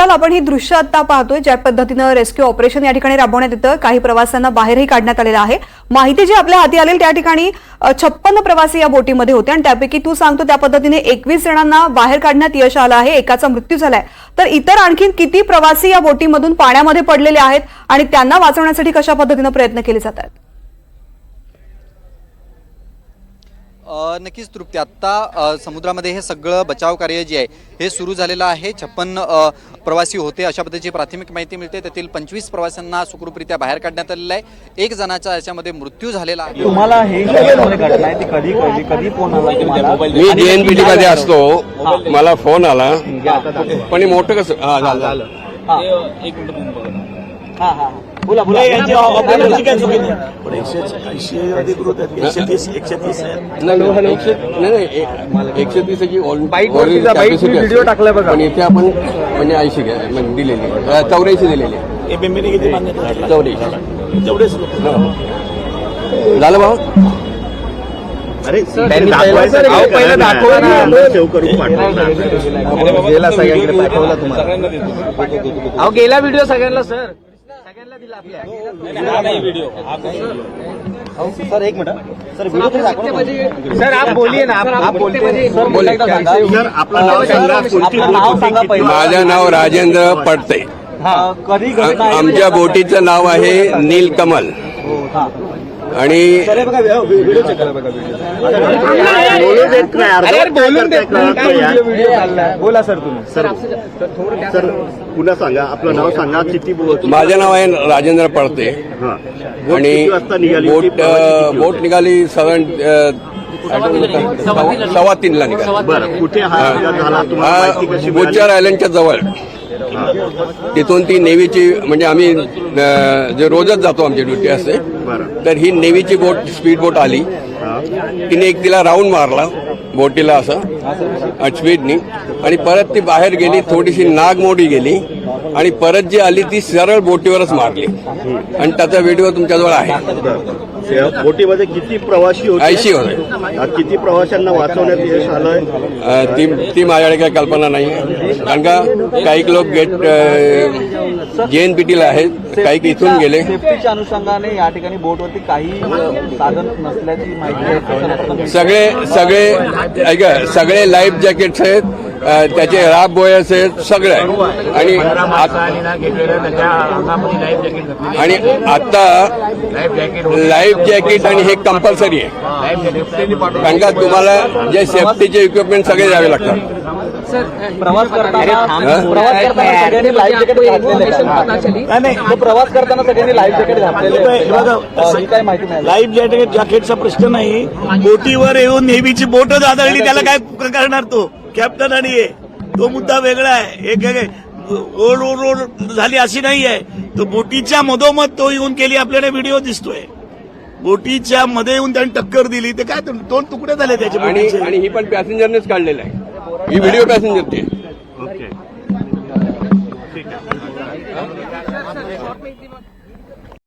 आपण ही दृश्य आता पाहतोय ज्या पद्धतीनं रेस्क्यू ऑपरेशन या ठिकाणी राबवण्यात येतं। काही प्रवाशांना बाहेरही काढण्यात आलेलं आहे। माहिती जी आपल्या हाती आलेली त्या ठिकाणी 56 प्रवासी या बोटीमध्ये होते आणि त्यापैकी तू सांगतो त्या पद्धतीने 21 जणांना बाहेर काढण्यात यश आलं आहे, एकाचा मृत्यू झालाय। तर इतर आणखीन किती प्रवासी या बोटीमधून पाण्यामध्ये पडलेले आहेत आणि त्यांना वाचवण्यासाठी कशा पद्धतीने प्रयत्न केले जात आहेत? नक्कीच तृप्ती, आत्ता समुद्रामध्ये हे सगळं बचाव कार्य जे आहे हे सुरू झालेलं आहे। 56 प्रवासी होते अशा पद्धतीची प्राथमिक माहिती मिळते। त्यातील 25 प्रवाशांना सुखरूपरित्या बाहेर काढण्यात आलेलं आहे। एक जणाचा याच्यामध्ये मृत्यू झालेला आहे। तुम्हाला हे घटना आहे ती कधी फोन आला तुम्हाला? मी JNPT मध्ये असतो, मला फोन आला पण मोठं कसं झालं। एक मिनिट बोला बोला ऑपरेशनची काय चुकी नाही, पण 180 अधिकृत आहेत, 130 आहेत। नाही 130 ची कॅपॅसिटी व्हिडिओ टाकलाय बघा, पण इथे आपण म्हणजे 80 दिलेली, 84 दिलेली। एपीएमने किती मान्यता? 84 तेवढेच झालं बाबा। अरे पहिला दाखवा ना, सेव्ह करून गेला सगळ्यांकडे पाठवला तुम्हाला। अहो गेला व्हिडिओ सगळ्यांना सर, सगळ्यांना दिला आपल्या व्हिडिओ। सर एक मिनिट सर, व्हिडिओ तरी दाखवा सर। आप बोलिए ना, आप बोलिए सर। बोला एकदा सांगा सर, आपलं नाव सांगा पहिलं। माझं नाव राजेंद्र पडते। कधी घटना? आमच्या बोटीचं नाव आहे नीलकमल आणि व्हिडिओ चेक करा बघा। बोला सर तुम्ही। सर पुन्हा सांगा, आपलं नाव सांगा, किती माझं नाव आहे राजेंद्र पडते आणि बोट निघाली साधारण 3:15 निघाली। बरं, कुठे हा झाला तुम्हाला माहिती कशी? बोचर आयलंडच्या जवळ। तिथून ती नेव्हीची, म्हणजे आम्ही जे रोजच जातो आमची ड्युटी असते, तर ही नेव्हीची बोट, स्पीड बोट आली। तिने एक तिला राऊंड मारला बोटीला असं स्पीडनी आणि परत ती बाहेर गेली, थोडीशी नागमोडी गेली आणि परत जी आली ती सरळ बोटीवरच मारली आणि त्याचा व्हिडिओ तुमच्याजवळ आहे। बोटीमध्ये किती प्रवासी होते? 80 होते। किती प्रवाशांना वाचवण्यात यश आलंय ती माझ्याकडे काही कल्पना नाही, कारण का काही लोक JNPTला आहेत, काही इथून गेले। सेफ्टीच्या अनुषंगाने या ठिकाणी बोटवरती काही साधन नसल्याची माहिती आहे। सगळे लाईफ जॅकेट्स आहेत, त्याचे राब बॉयर्स आहेत, सगळे आहे। आणि आता लाईफ जॅकेट आणि हे कंपल्सरी आहे, कारण का तुम्हाला जे सेफ्टीचे इक्विपमेंट सगळे द्यावे लागतात। प्रवास करताना सगळ्यांनी लाईफ जॅकेट घातलेले नाही, प्रवास करताना सगळ्यांनी लाईफ जॅकेट घातलेले काय माहिती नाही। लाईफ जॅकेटचा प्रश्न नाही, बोटीवर येऊन नेव्हीची बोट आदळली, त्याला काय करणार तो कॅप्टन आणि तो मुद्दा वेगळा आहे। एक ओढ झाली अशी नाही आहे, तो बोटीच्या मधोमध तो येऊन केली, आपल्याला व्हिडिओ दिसतोय। बोटीच्या मध्ये येऊन त्यांनी टक्कर दिली, ते काय 2 तुकडे झाले त्याचे। आणि ही पण पॅसेंजरनेच काढलेलं आहे, ही व्हिडिओ पॅसेंजरची।